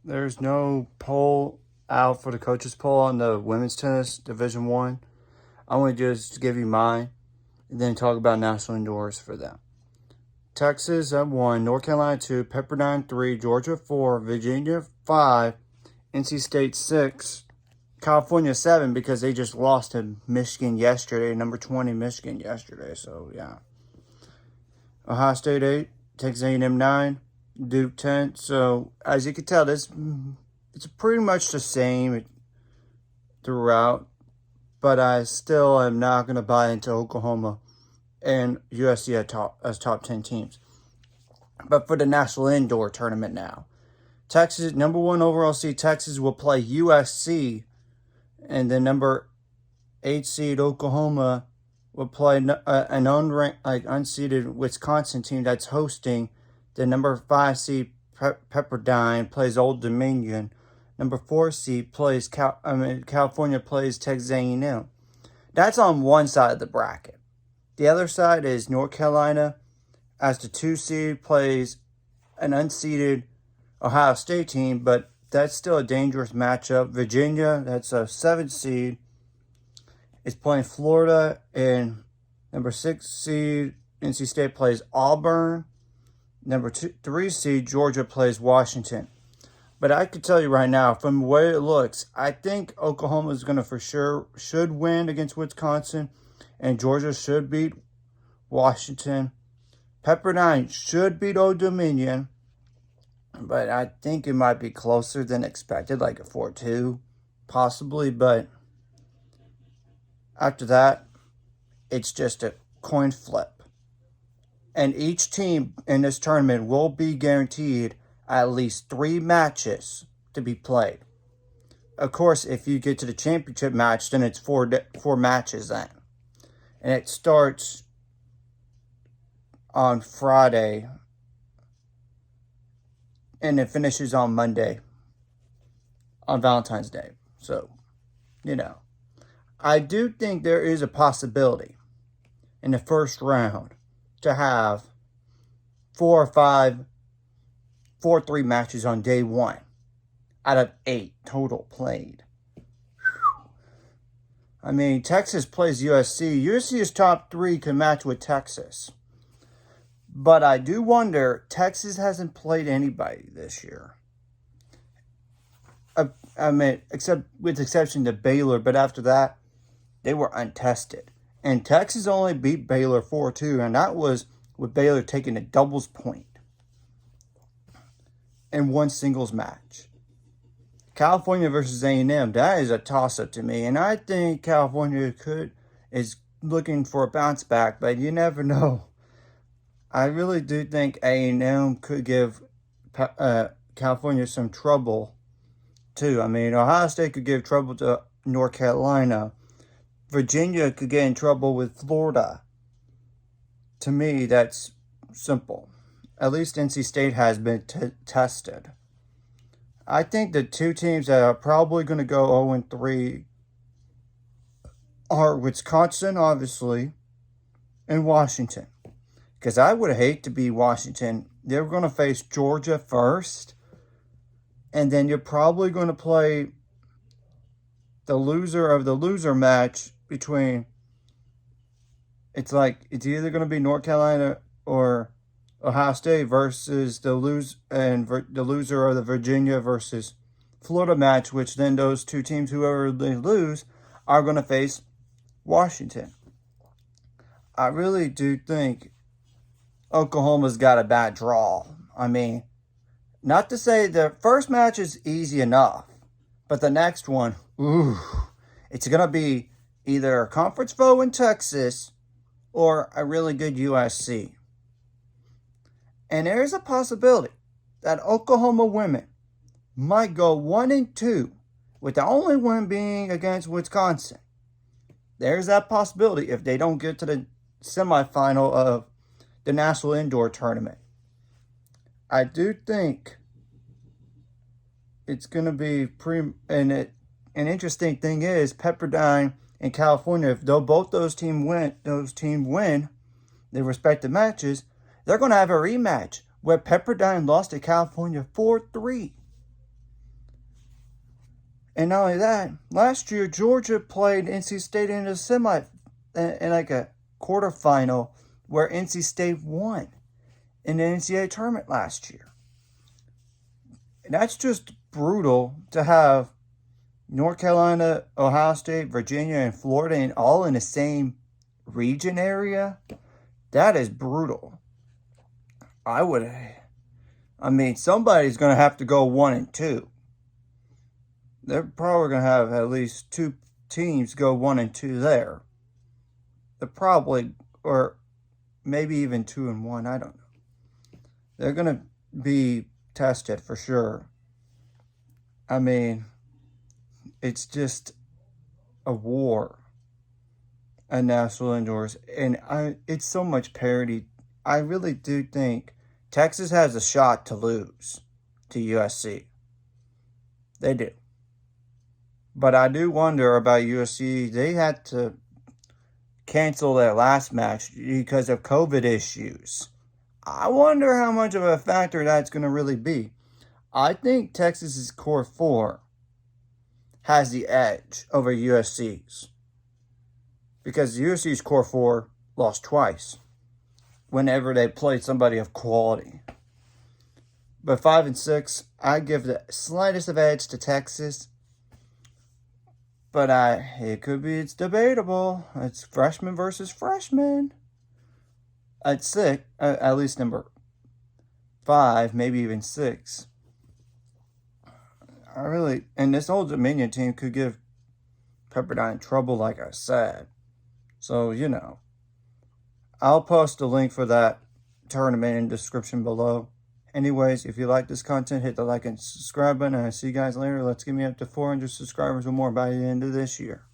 There's no poll out for the coaches poll on the women's tennis Division One. I want to just give you mine and then talk about national indoors for them. Texas at 1, North Carolina 2, Pepperdine 3, Georgia 4, Virginia 5, NC State 6, California 7 because they just lost to Michigan yesterday, number 20 Michigan yesterday. So, yeah. Ohio State 8, Texas A&M 9, Duke 10. So, as you can tell, it's pretty much the same throughout. But I still am not going to buy into Oklahoma and USC as top 10 teams. But for the national indoor tournament now, Texas, number 1 overall seed Texas will play USC, and the number 8 seed Oklahoma will play an unranked, unseeded Wisconsin team that's hosting. The number 5 seed Pepperdine plays Old Dominion. Number 4 seed plays California plays Texas A&M. That's on one side of the bracket. The other side is North Carolina, as the 2 seed, plays an unseeded Ohio State team, but that's still a dangerous matchup. Virginia, that's a 7 seed, is playing Florida, and number 6 seed NC State plays Auburn. Number 3 seed Georgia plays Washington. But I can tell you right now, from the way it looks, I think Oklahoma is going to should win against Wisconsin, and Georgia should beat Washington. Pepperdine should beat Old Dominion, but I think it might be closer than expected, like a 4-2, possibly. But after that, it's just a coin flip. And each team in this tournament will be guaranteed at least 3 matches to be played. Of course, if you get to the championship match, then it's 4 matches then. And it starts on Friday and it finishes on Monday, on Valentine's Day. So, I do think there is a possibility in the first round to have 4 or 5 4-3 matches on day 1 out of 8 total played. I mean, Texas plays USC. USC's top 3 can match with Texas. But I do wonder, Texas hasn't played anybody this year. I mean, except with exception to Baylor, but after that, they were untested. And Texas only beat Baylor 4-2, and that was with Baylor taking a doubles point in one singles match. California versus A&M, that is a toss-up to me. And I think California is looking for a bounce back, but you never know. I really do think A&M could give California some trouble, too. I mean, Ohio State could give trouble to North Carolina. Virginia could get in trouble with Florida. To me, that's simple. At least NC State has been tested. I think the 2 teams that are probably going to go 0-3 are Wisconsin, obviously, and Washington. Because I would hate to be Washington. They're going to face Georgia first, and then you're probably going to play the loser of the loser match between, it's either going to be North Carolina or Ohio State versus the loser of the Virginia versus Florida match, which then those 2 teams, whoever they lose, are going to face Washington. I really do think Oklahoma's got a bad draw. I mean, not to say the first match is easy enough, but the next one, it's going to be either a conference foe in Texas or a really good USC. And there is a possibility that Oklahoma women might go 1-2, with the only win being against Wisconsin. There's that possibility if they don't get to the semifinal of the National Indoor Tournament. I do think it's going to be an interesting thing is Pepperdine and California, if both those teams win their respective matches, they're going to have a rematch where Pepperdine lost to California 4-3. And not only that, last year Georgia played NC State in in like a quarterfinal where NC State won in the NCAA tournament last year. And that's just brutal to have North Carolina, Ohio State, Virginia, and Florida and all in the same region area. That is brutal. Somebody's going to have to go 1-2. They're probably going to have at least 2 teams go 1-2 there. They're probably, or maybe even 2-1. I don't know. They're going to be tested for sure. I mean, it's just a war at national indoors, and it's so much parity. I really do think Texas has a shot to lose to USC. They do. But I do wonder about USC. They had to cancel their last match because of COVID issues. I wonder how much of a factor that's going to really be. I think Texas's core 4 has the edge over USC's. Because USC's core 4 lost twice whenever they played somebody of quality. But 5 and 6, I give the slightest of edge to Texas. But it's debatable. It's freshman versus freshman. At 6, at least number 5, maybe even 6. And this Old Dominion team could give Pepperdine trouble, like I said. So, I'll post a link for that tournament in the description below. Anyways, if you like this content, hit the like and subscribe button. And I'll see you guys later. Let's get me up to 400 subscribers or more by the end of this year.